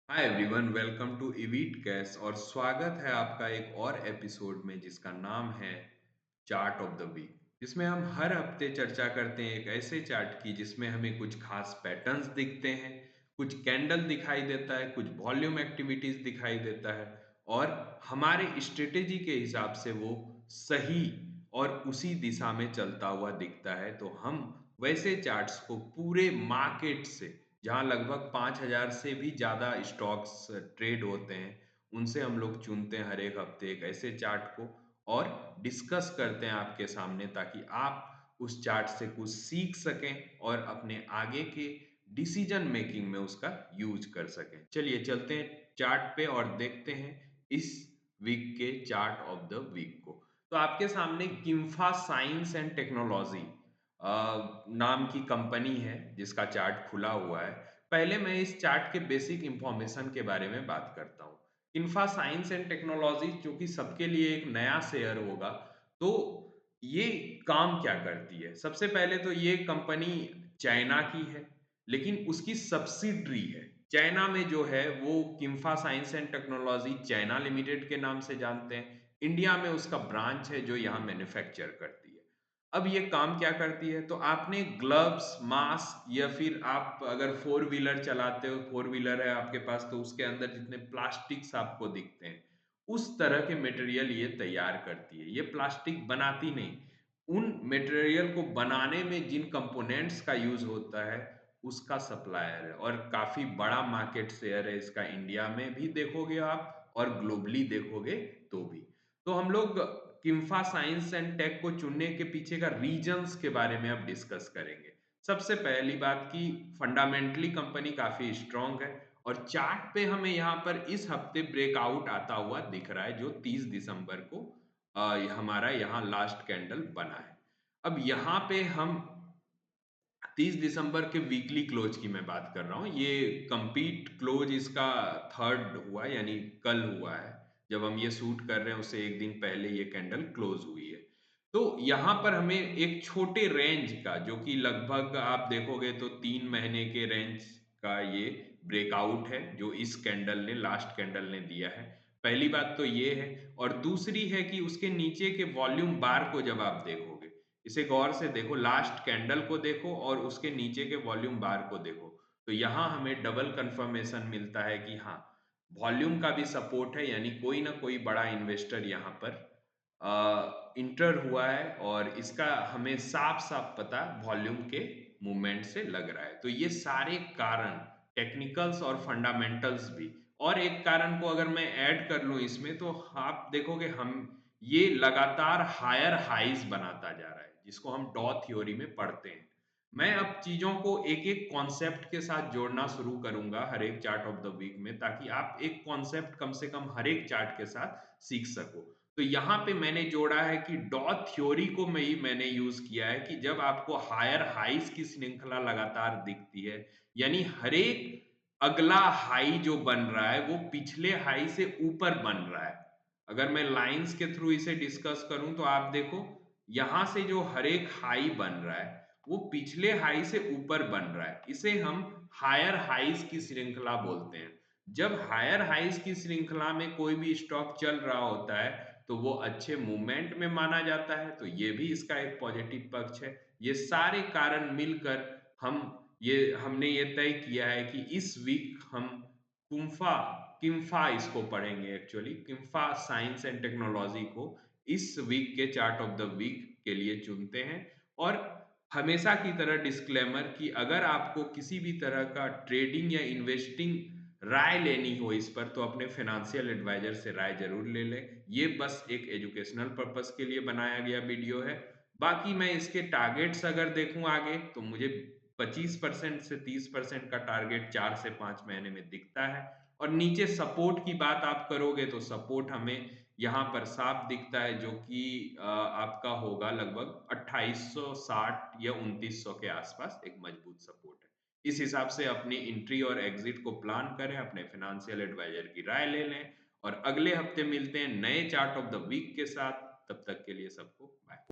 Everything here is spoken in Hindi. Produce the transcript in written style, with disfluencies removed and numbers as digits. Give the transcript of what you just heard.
हाय एवरीवन, वेलकम टू इवीट कैश और स्वागत है आपका एक और एपिसोड में जिसका नाम है चार्ट ऑफ द वीक, जिसमें हम हर हफ्ते चर्चा करते हैं एक ऐसे चार्ट की जिसमें हमें कुछ खास पैटर्न्स दिखते हैं, कुछ कैंडल दिखाई देता है, कुछ वॉल्यूम एक्टिविटीज दिखाई देता है और हमारे स्ट्रेटेजी के हिसाब से वो सही और उसी दिशा में चलता हुआ दिखता है। तो हम वैसे चार्ट्स को पूरे मार्केट से, जहाँ लगभग 5,000 से भी ज़्यादा स्टॉक्स ट्रेड होते हैं, उनसे हम लोग चुनते हैं हर एक हफ्ते एक ऐसे चार्ट को और डिस्कस करते हैं आपके सामने, ताकि आप उस चार्ट से कुछ सीख सकें और अपने आगे के डिसीजन मेकिंग में उसका यूज कर सकें। चलिए चलते हैं चार्ट पे और देखते हैं इस वीक के चार्ट ऑफ द वीक को। तो आपके सामने किम्फा साइंस एंड टेक्नोलॉजी नाम की कंपनी है जिसका चार्ट खुला हुआ है। पहले मैं इस चार्ट के बेसिक इंफॉर्मेशन के बारे में बात करता हूँ। इन्फा साइंस एंड टेक्नोलॉजी जो कि सबके लिए एक नया शेयर होगा, तो ये काम क्या करती है? सबसे पहले तो ये कंपनी चाइना की है, लेकिन उसकी सब्सिडरी है। चाइना में जो है वो किम्फा science and technology China limited के नाम से जानते हैं। इंडिया में उसका ब्रांच है जो यहाँ मैन्युफैक्चर करती है। अब ये काम क्या करती है? तो आपने ग्लव्स, मास्क या फिर आप अगर फोर व्हीलर चलाते हो, फोर व्हीलर है आपके पास, तो उसके अंदर जितने प्लास्टिक्स आपको दिखते हैं, उस तरह के मटेरियल ये तैयार करती है। ये प्लास्टिक बनाती नहीं, उन मटेरियल को बनाने में जिन कंपोनेंट्स का यूज होता है उसका सप्लायर है और काफी बड़ा मार्केट शेयर है इसका। इंडिया में भी देखोगे आप और ग्लोबली देखोगे तो भी। तो हम लोग किम्फा साइंस एंड टेक को चुनने के पीछे का रीजंस के बारे में अब डिस्कस करेंगे। सबसे पहली बात की फंडामेंटली कंपनी काफी स्ट्रांग है और चार्ट पे हमें यहाँ पर इस हफ्ते ब्रेकआउट आता हुआ दिख रहा है जो 30 दिसंबर को हमारा यहाँ लास्ट कैंडल बना है। अब यहाँ पे हम 30 दिसंबर के वीकली क्लोज की मैं बात कर रहा हूँ। ये कंप्लीट क्लोज इसका थर्ड हुआ, यानी कल हुआ है। जब हम ये शूट कर रहे हैं उससे एक दिन पहले ये कैंडल क्लोज हुई है। तो यहाँ पर हमें एक छोटे रेंज का, जो कि लगभग आप देखोगे तो 3 महीने के रेंज का ये ब्रेकआउट है जो इस कैंडल ने, लास्ट कैंडल ने दिया है। पहली बात तो ये है। और दूसरी है कि उसके नीचे के वॉल्यूम बार को जब आप देखोगे, इसे गौर से देखो, लास्ट कैंडल को देखो और उसके नीचे के वॉल्यूम बार को देखो, तो यहाँ हमें डबल कंफर्मेशन मिलता है कि हाँ, वॉल्यूम का भी सपोर्ट है, यानी कोई ना कोई बड़ा इन्वेस्टर यहाँ पर इंटर हुआ है और इसका हमें साफ साफ पता वॉल्यूम के मूवमेंट से लग रहा है। तो ये सारे कारण, टेक्निकल्स और फंडामेंटल्स भी, और एक कारण को अगर मैं ऐड कर लूं इसमें, तो आप देखोगे हम ये लगातार हायर हाइज बनाता जा रहा है, जिसको हम डॉ थ्योरी में पढ़ते हैं। मैं अब चीजों को एक एक कॉन्सेप्ट के साथ जोड़ना शुरू करूंगा हर एक चार्ट ऑफ द वीक में, ताकि आप एक कॉन्सेप्ट कम से कम हर एक चार्ट के साथ सीख सको। तो यहाँ पे मैंने जोड़ा है कि डॉ थ्योरी को मैंने यूज किया है कि जब आपको हायर हाइज की श्रृंखला लगातार दिखती है, यानी हर एक अगला हाई जो बन रहा है वो पिछले हाई से ऊपर बन रहा है। अगर मैं लाइंस के थ्रू इसे डिस्कस करूं तो आप देखो, यहां से जो हर एक हाई बन रहा है वो पिछले हाई से ऊपर बन रहा है। इसे हम हायर हाइज की श्रृंखला बोलते हैं। जब हायर हाइज की श्रृंखला में कोई भी स्टॉक चल रहा होता है तो वो अच्छे मूवमेंट में माना जाता है, तो ये भी इसका एक पॉजिटिव पक्ष है। ये सारे कारण मिलकर हम ये हमने ये तय किया है कि इस वीक हम कुम्फा किम्फा इसको पढ़ेंगे, एक्चुअली किम्फा साइंस एंड टेक्नोलॉजी को इस वीक के चार्ट ऑफ द वीक के लिए चुनते हैं। और हमेशा की तरह डिस्क्लेमर कि अगर आपको किसी भी तरह का ट्रेडिंग या इन्वेस्टिंग राय लेनी हो इस पर, तो अपने फाइनेंशियल एडवाइजर से राय जरूर ले लें। ये बस एक एजुकेशनल पर्पस के लिए बनाया गया वीडियो है। बाकी मैं इसके टारगेट्स अगर देखूं आगे, तो मुझे 25% से 30% का टारगेट 4 से 5 महीने में दिखता है। और नीचे सपोर्ट की बात आप करोगे तो सपोर्ट हमें यहाँ पर साफ दिखता है, जो कि आपका होगा लगभग 2860 या 2900 के आसपास एक मजबूत सपोर्ट है। इस हिसाब से अपनी एंट्री और एग्जिट को प्लान करें, अपने फाइनेंशियल एडवाइजर की राय ले लें और अगले हफ्ते मिलते हैं नए चार्ट ऑफ द वीक के साथ। तब तक के लिए सबको बाय।